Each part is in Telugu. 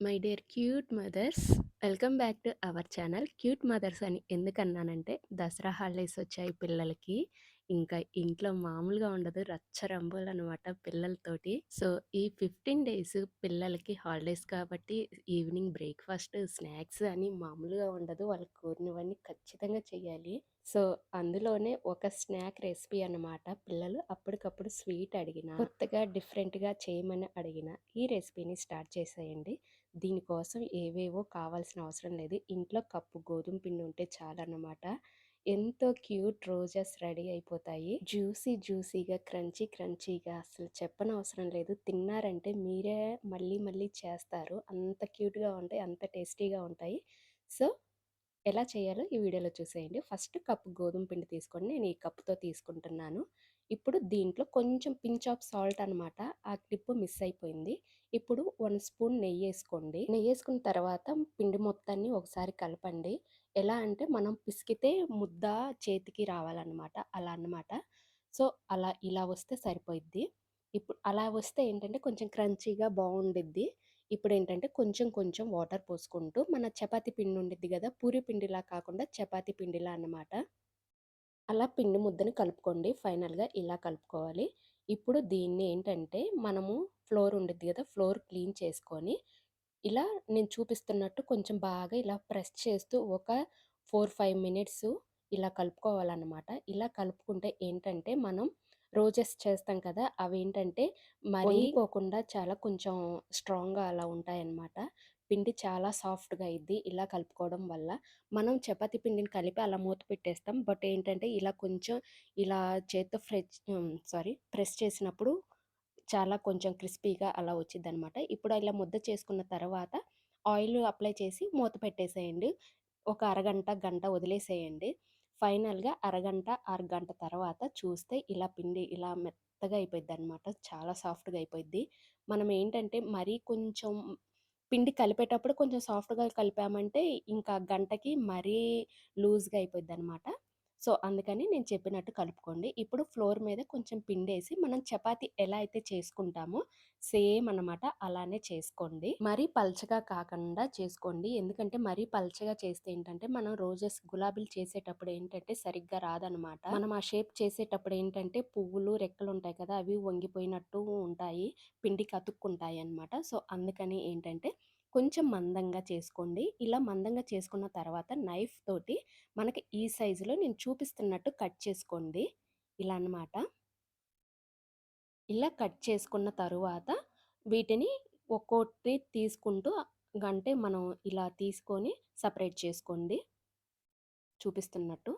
My dear cute mothers, welcome back to our channel. Cute mothers అని ఎందుకన్నానంటే దసరా హాలిడేస్ వచ్చాయి పిల్లలకి. ఇంకా ఇంట్లో మామూలుగా ఉండదు, రచ్చరంబోలు అనమాట పిల్లలతోటి. సో ఈ 15 డేస్ పిల్లలకి హాలిడేస్ కాబట్టి ఈవినింగ్ బ్రేక్ఫాస్ట్ స్నాక్స్ అని మామూలుగా ఉండదు, వాళ్ళకి కోరినవన్నీ ఖచ్చితంగా చెయ్యాలి. సో అందులోనే ఒక స్నాక్ రెసిపీ అన్నమాట. పిల్లలు అప్పటికప్పుడు స్వీట్ అడిగిన, కొత్తగా డిఫరెంట్గా చేయమని అడిగిన ఈ రెసిపీని స్టార్ట్ చేసేయండి. దీనికోసం ఏవేవో కావాల్సిన అవసరం లేదు. ఇంట్లో కప్పు గోధుమ పిండి ఉంటే చాలన్నమాట. ఎంతో క్యూట్ రోజెస్ రెడీ అయిపోతాయి. జ్యూసీగా, క్రంచీగా, అసలు చెప్పనవసరం లేదు. తిన్నారంటే మీరే మళ్ళీ మళ్ళీ చేస్తారు. అంత క్యూట్‌గా ఉంటాయి. అంత టేస్టీగా ఉంటాయి. సో ఎలా చేయాలో ఈ వీడియోలో చూసేయండి. ఫస్ట్ కప్ గోధుమ పిండి తీసుకోండి. నేను ఈ కప్‌తో తీసుకుంటున్నాను. ఇప్పుడు దీంట్లో కొంచెం పించ్ ఆఫ్ సాల్ట్ అనమాట. ఆ క్లిప్ మిస్ అయిపోయింది. ఇప్పుడు 1 స్పూన్ నెయ్యేసుకోండి. నెయ్యేసుకున్న తర్వాత పిండి మొత్తాన్ని ఒకసారి కలపండి. ఎలా అంటే మనం పిసికితే ముద్ద చేతికి రావాలన్నమాట. అలా అన్నమాట. సో, ఇలా వస్తే సరిపోయిద్ది. ఇప్పుడు అలా వస్తే ఏంటంటే కొంచెం క్రంచీగా బావుండిద్ది. ఇప్పుడేంటంటే కొంచెం కొంచెం వాటర్ పోసుకుంటూ మన చపాతీ పిండి ఉండిద్ది గదా! పూరి పిండిలా కాకుండా చపాతీ పిండిలా అన్నమాట. అలా పిండి ముద్దని కలుపుకోండి. ఫైనల్‌గా ఇలా కలుపుకోవాలి. ఇప్పుడు దీన్ని ఏంటంటే మనము ఫ్లోర్ ఉండిద్ది గదా! ఫ్లోర్ క్లీన్ చేసుకొని ఇలా నేను చూపిస్తున్నట్టు కొంచెం బాగా ఇలా ప్రెస్ చేస్తూ ఒక 4, 5 మినిట్స్ ఇలా కలుపుకోవాలన్నమాట. ఇలా కలుపుకుంటే ఏంటంటే మనం రోజెస్ చేస్తాం కదా! అవేంటంటే మరీ వంగిపోకుండా చాలా కొంచెం స్ట్రాంగ్‌గా అలా ఉంటాయన్నమాట. పిండి చాలా సాఫ్ట్‌గా అయ్యిద్ది ఇలా కలుపుకోవడం వల్ల. మనం చపాతీ పిండిని కలిపి అలా మూత పెట్టేస్తాం. బట్ ఏంటంటే ఇలా కొంచెం ఇలా చేత్తో ప్రెస్ చేసినప్పుడు చాలా కొంచెం క్రిస్పీగా అలా వచ్చిద్దనమాట. ఇప్పుడు ఇలా ముద్ద చేసుకున్న తర్వాత ఆయిల్ అప్లై చేసి మూత పెట్టేసేయండి. ఒక అరగంట, గంట వదిలేసేయండి. ఫైనల్‌గా అరగంట తర్వాత చూస్తే ఇలా పిండి ఇలా మెత్తగా అయిపోయిద్దనమాట. చాలా సాఫ్ట్‌గా అయిపోయిద్ది. మనం ఏంటంటే మరీ కొంచెం పిండి కలిపేటప్పుడు కొంచెం సాఫ్ట్‌గా కలిపామంటే ఇంకా గంటకి మరీ లూజ్‌గా అయిపోయిద్దనమాట. సో, అందుకని నేను చెప్పినట్టు కలుపుకోండి. ఇప్పుడు ఫ్లోర్ మీద కొంచెం పిండేసి మనం చపాతీ ఎలా అయితే చేసుకుంటామో సేమ్ అన్నమాట అలానే చేసుకోండి. మరీ పల్చగా కాకుండా చేసుకోండి. ఎందుకంటే మరీ పల్చగా చేస్తే ఏంటంటే మనం రోజెస్ గులాబీలు చేసేటప్పుడు ఏంటంటే సరిగ్గా రాదనమాట. మనం ఆ షేప్ చేసేటప్పుడు ఏంటంటే పువ్వులు, రెక్కలుంటాయి కదా! అవి వంగిపోయినట్టు ఉంటాయి. పిండికి అతుక్కుంటాయన్నమాట. సో, అందుకని ఏంటంటే కొంచెం మందంగా చేసుకోండి. ఇలా మందంగా చేసుకున్న తర్వాత నైఫ్ తోటి మనకి ఈ సైజులో నేను చూపిస్తున్నట్టు కట్ చేసుకోండి. ఇలా అన్నమాట. ఇలా కట్ చేసుకున్న తరువాత వీటిని ఒక్కోటి తీసుకుంటూ అంటే మనం ఇలా తీసుకొని సెపరేట్ చేసుకోండి చూపిస్తున్నట్టు.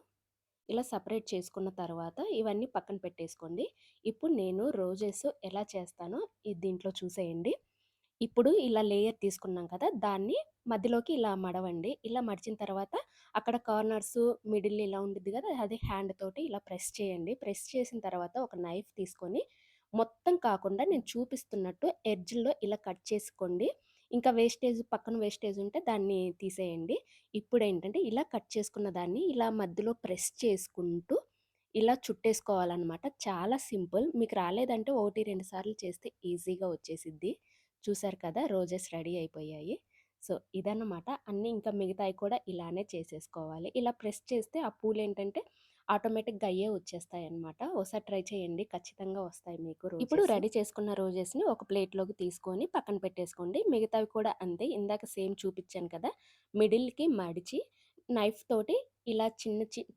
ఇలా సెపరేట్ చేసుకున్న తర్వాత ఇవన్నీ పక్కన పెట్టేసుకోండి. ఇప్పుడు నేను రోజెస్ ఎలా చేస్తానో దీంట్లో చూసేయండి. ఇప్పుడు ఇలా లేయర్ తీసుకున్నాం కదా! దాన్ని మధ్యలోకి ఇలా మడవండి. ఇలా మడిచిన తర్వాత అక్కడ కార్నర్స్, మిడిల్ ఇలా ఉండిద్ది కదా! అది హ్యాండ్ తోటి ఇలా ప్రెస్ చేయండి. ప్రెస్ చేసిన తర్వాత ఒక నైఫ్ తీసుకొని మొత్తం కాకుండా నేను చూపిస్తున్నట్టు ఎడ్జ్‌లో ఇలా కట్ చేసుకోండి. ఇంకా పక్కన వేస్టేజ్ ఉంటే దాన్ని తీసేయండి. ఇప్పుడేంటంటే ఇలా కట్ చేసుకున్న దాన్ని ఇలా మధ్యలో ప్రెస్ చేసుకుంటూ ఇలా చుట్టేసుకోవాలనమాట. చాలా సింపుల్. మీకు రాలేదంటే 1, 2 సార్లు చేస్తే ఈజీగా వచ్చేసిద్ది. చూసారు కదా! రోజెస్ రెడీ అయిపోయాయి. సో, ఇదన్నమాట. అన్నీ ఇంకా మిగతాయి కూడా ఇలానే చేసేసుకోవాలి. ఇలా ప్రెస్ చేస్తే ఆ పూలేంటంటే ఆటోమేటిక్‌గా అయ్యే వచ్చేస్తాయన్నమాట. ఒకసారి ట్రై చేయండి. ఖచ్చితంగా వస్తాయి మీకు రోజెస్. ఇప్పుడు రెడీ చేసుకున్న రోజెస్‌ని ఒక ప్లేట్‌లోకి తీసుకొని పక్కన పెట్టేసుకోండి. మిగతావి కూడా అంతే. ఇందాక సేమ్ చూపిచ్చాను కదా! మిడిల్‌కి మడిచి నైఫ్ తోటి ఇలా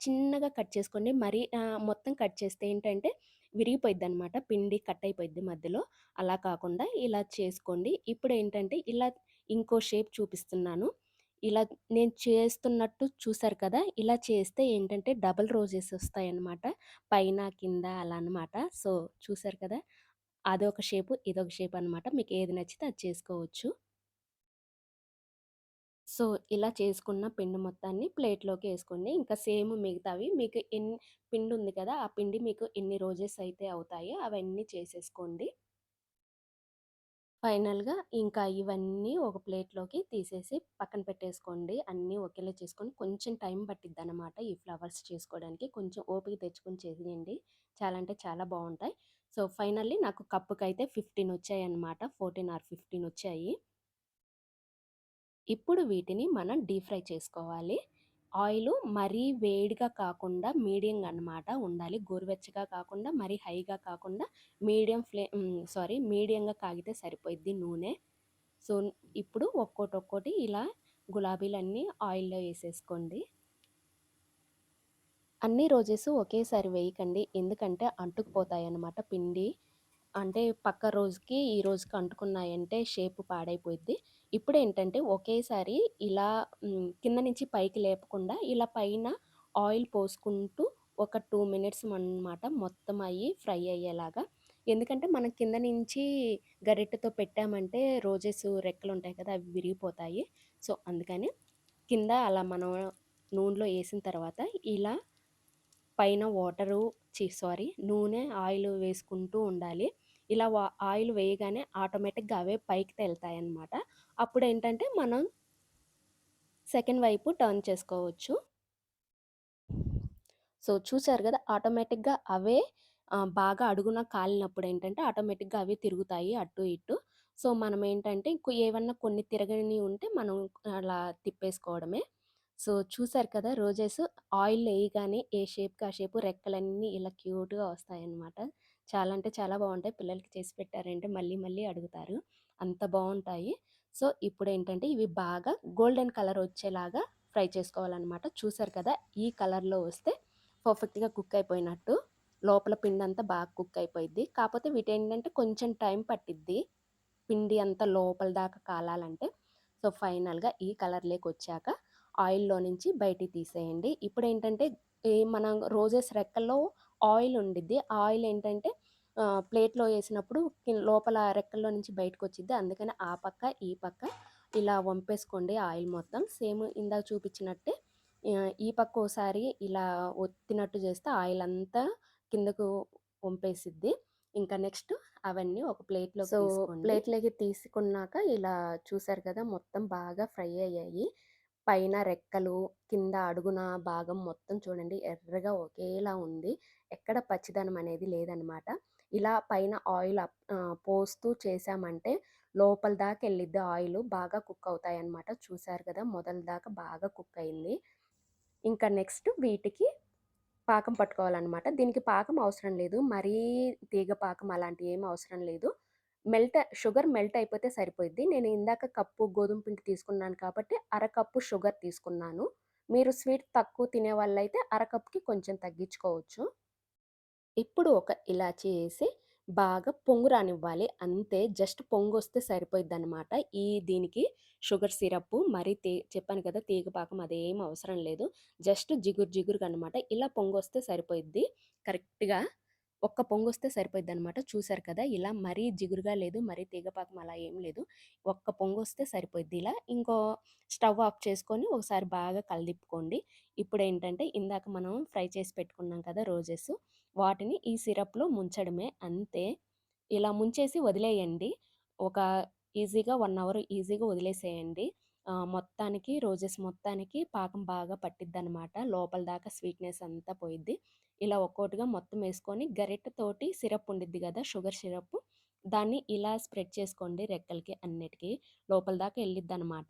చిన్నగా కట్ చేసుకోండి. మరీ మొత్తం కట్ చేస్తే ఏంటంటే విరిగిపోయిద్దనమాట. పిండి కట్ అయిపోయిద్ది మధ్యలో. అలా కాకుండా ఇలా చేసుకోండి. ఇప్పుడేంటంటే ఇలా ఇంకో షేప్ చూపిస్తున్నాను. ఇలా నేను చేస్తున్నట్టు చూసారు కదా! ఇలా చేస్తే ఏంటంటే డబుల్ రోజెస్ ఒస్తాయన్నమాట. పైన, కింద అలా అన్నమాట. సో, చూసారు కదా! అదొక షేపు, ఇదొక షేప్ అన్నమాట. మీకు ఏది నచ్చితే అది చేసుకోవచ్చు. సో, ఇలా చేసుకున్న పిండి మొత్తాన్ని ప్లేట్‌లోకి ఏసుకోండి. ఇంకా సేమ్ మిగతావి మీకు పిండి ఉంది కదా! ఆ పిండి మీకు ఎన్ని రోజెస్ అయితే అవుతాయో అవన్నీ చేసేసుకోండి. ఫైనల్‌గా ఇంకా ఇవన్నీ ఒక ప్లేట్‌లోకి తీసేసి పక్కన పెట్టేసుకోండి. అన్నీ ఒకేలా చేసుకొని కొంచెం టైం పట్టిద్దనమాట ఈ ఫ్లవర్స్ చేసుకోవడానికి. కొంచెం ఓపిక తెచ్చుకొని చేసేయండి. చాలా అంటే చాలా బావుంటాయి. సో, ఫైనల్లీ నాకు కప్పుకైతే 15 వచ్చాయన్నమాట. 14 ఆర్ 15 వచ్చాయి. ఇప్పుడు వీటిని మనం డీప్ ఫ్రై చేసుకోవాలి. ఆయిలు మరీ వేడిగా కాకుండా మీడియంగా అన్నమాట ఉండాలి. గోరువెచ్చగా కాకుండా, మరీ హైగా కాకుండా మీడియంగా కాగితే సరిపోయిద్ది నూనె. సో, ఇప్పుడు ఒక్కోటొక్కోటి ఇలా గులాబీలన్నీ ఆయిల్‌లో ఏసేసుకోండి. అన్ని రోజెస్ ఒకేసారి వేయకండి. ఎందుకంటే అంటుకుపోతాయన్నమాట పిండి. అంటే పక్క రోజుకి, ఈ రోజుకి అంటుకున్నాయంటే షేప్ పాడైపోయిద్ది. ఇప్పుడేంటంటే ఒకేసారి ఇలా కింద నుంచి పైకి లేపకుండా ఇలా పైన ఆయిల్ పోసుకుంటూ ఒక 2 మినిట్స్ అన్నమాట మొత్తం అయ్యి ఫ్రై అయ్యేలాగా. ఎందుకంటే మనం కింద నుంచి గరిటెతో పెట్టామంటే రోజెస్ రెక్కలుంటాయి కదా! అవి విరిగిపోతాయి. సో, అందుకని కింద అలా మనం నూనెలో ఏసిన తర్వాత ఇలా పైన నూనె, ఆయిల్ వేసుకుంటూ ఉండాలి. ఇలా ఆయిల్ వేయగానే ఆటోమేటిక్‌గా అవే పైకి తేలుతాయన్నమాట. అప్పుడేంటంటే మనం సెకండ్ వైపు టర్న్ చేసుకోవచ్చు. సో, చూసారు గదా! ఆటోమేటిక్‌గా అవే బాగా అడుగున కాలినప్పుడేంటంటే ఆటోమేటిక్‌గా అవే తిరుగుతాయి అటు, ఇటు. సో, మనమేంటంటే ఏవన్నా కొన్ని తిరగనియి ఉంటే మనం అలా తిప్పేసుకోవడమే. సో, చూసారు కదా! రోజెస్ ఆయిల్‌లో ఎయగానే ఏ షేప్‌కి ఆ షేపు రెక్కలన్నీ ఇలా క్యూట్‌గా వస్తాయన్నమాట. చాలా అంటే చాలా బావుంటాయి. పిల్లలకి చేసి పెట్టారంటే మళ్ళీ మళ్ళీ అడుగుతారు. అంత బావుంటాయి. సో, ఇప్పుడేంటంటే ఇవి బాగా గోల్డెన్ కలర్ వచ్చేలాగా ఫ్రై చేసుకోవాలన్నమాట. చూసారు కదా! ఈ కలర్‌లో వస్తే పర్ఫెక్ట్‌గా కుక్ అయిపోయినట్టు. లోపల పిండంతా బాగా కుక్ అయిపోయిద్ది. కాపోతే వీటేంటంటే కొంచెం టైం పట్టిద్ది. పిండి అంతా లోపల దాకా కాలాలంటే. సో, ఫైనల్‌గా ఈ కలర్‌లోకొచ్చాక ఆయిల్‌లో నుంచి బయటికి తీసేయండి. ఇప్పుడేంటంటే మనం రోజెస్ రెక్కల్లో ఆయిల్ ఉండిద్ది. ఆ ఆయిల్ ఏంటంటే ప్లేట్‌లో ఏసినప్పుడు లోపల రెక్కల్లో నుంచి బయటకొచ్చిద్ది. అందుకని ఆ పక్క, ఈ పక్క ఇలా వంపేసుకోండి ఆయిల్ మొత్తం. సేమ్ ఇందాక చూపించినట్టే ఈ పక్క ఓసారి ఇలా ఒత్తినట్టు చేస్తే ఆయిల్ అంతా కిందకు వంపేసిద్ది. ఇంకా నెక్స్ట్ అవన్నీ ఒక ప్లేట్‌లోకి తీసుకోండి. ప్లేట్‌లోకి తీసుకున్నాక ఇలా చూసారు కదా! మొత్తం బాగా ఫ్రై అయ్యాయి. పైన రెక్కలు, కింద అడుగున భాగం మొత్తం చూడండి ఎర్రగా ఒకేలా ఉంది. ఎక్కడ పచ్చిదనం అనేది లేదనమాట. ఇలా పైన ఆయిల్ పోస్తూ చేశామంటే లోపల దాకా ఎళ్ళిద్ది ఆయిలు. బాగా కుక్ అవుతాయన్నమాట. చూసారు కదా! మొదలు దాకా బాగా కుక్ అయింది. ఇంకా నెక్స్ట్ వీటికి పాకం పట్టుకోవాలనమాట. దీనికి పాకం అవసరం లేదు. మరీ తీగ పాకం అలాంటివి ఏమి అవసరం లేదు. షుగర్ మెల్ట్ అయిపోతే సరిపోయిద్ది. నేను ఇందాక కప్పు గోధుమ పిండి తీసుకున్నాను కాబట్టి అరకప్పు షుగర్ తీసుకున్నాను. మీరు స్వీట్ తక్కువ తినేవాళ్ళైతే అరకప్పుకి కొంచెం తగ్గించుకోవచ్చు. ఇప్పుడు ఒక ఇలాచీ ఏసి బాగా పొంగు రానివ్వాలి. అంతే జస్ట్ పొంగొస్తే సరిపోయిద్దనమాట. దీనికి షుగర్ సిరప్పు మరి చెప్పాను కదా! తీగ పాకం అదేం అవసరం లేదు. జస్ట్ జిగురు జిగురుగనమాట. ఇలా పొంగొస్తే సరిపోయిద్ది. కరెక్ట్‌గా ఒక్క పొంగొస్తే సరిపోయిద్దనమాట. చూసారు కదా! ఇలా మరీ జిగురుగా లేదు, మరీ తీగ పాకం అలా ఏం లేదు. ఒక్క పొంగొస్తే సరిపోయిద్ది ఇలా. స్టవ్ ఆఫ్ చేసుకొని ఒకసారి బాగా కలదిప్పుకోండి. ఇప్పుడేంటంటే ఇందాక మనం ఫ్రై చేసి పెట్టుకున్నాం కదా! రోజెస్ వాటిని ఈ సిరప్‌లో ముంచడమే అంతే. ఇలా ముంచేసి వదిలేయండి. ఒక ఈజీగా 1 అవర్ ఈజీగా వదిలేసేయండి. మొత్తానికి రోజెస్ మొత్తానికి పాకం బాగా పట్టిద్దనమాట. లోపల దాకా స్వీట్‌నెస్ అంతా పోయిద్ది. ఇలా ఒక్కోటిగా మొత్తం ఏసుకొని గరిటెతోటి సిరప్ ఉండిద్ది గదా! షుగర్ సిరప్పు. దాన్ని ఇలా స్ప్రెడ్ చేసుకోండి రెక్కలకి అన్నిటికి. లోపల దాకా ఎళ్ళిద్దనమాట.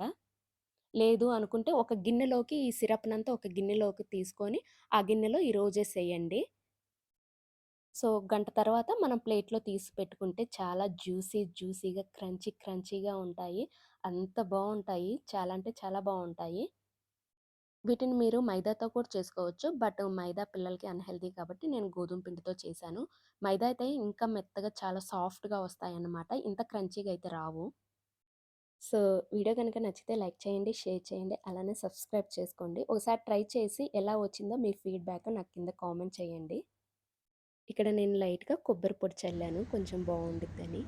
లేదు అనుకుంటే ఒక గిన్నెలోకి ఈ సిరప్‌నంతా ఒక గిన్నెలోకి తీసుకొని, ఆ గిన్నెలో ఈ రోజెస్ ఎయండి. సో, గంట తర్వాత మనం ప్లేట్‌లో తీసి పెట్టుకుంటే చాలా జ్యూసీగా, క్రంచీగా ఉంటాయి. అంత బావుంటాయి. చాలా అంటే చాలా బావుంటాయి. వీటిని మీరు మైదాతో కూడా చేసుకోవచ్చు. బట్ మైదా పిల్లలకి అన్‌హెల్తీ కాబట్టి నేను గోధుమ పిండితో చేశాను. మైదా అయితే ఇంకా మెత్తగా చాలా సాఫ్ట్‌గా వస్తాయన్నమాట. ఇంత క్రంచీగా అయితే రావు. సో, వీడియో గనుక నచ్చితే లైక్ చేయండి, షేర్ చేయండి, అలానే సబ్స్క్రైబ్ చేసుకోండి. ఒకసారి ట్రై చేసి ఎలా వచ్చిందో మీ ఫీడ్‌బ్యాక్ నాకు కింద కామెంట్ చేయండి. ఇక్కడ నేను లైట్‌గా కొబ్బరి పొడి చల్లాను కొంచెం బావుండిద్దని.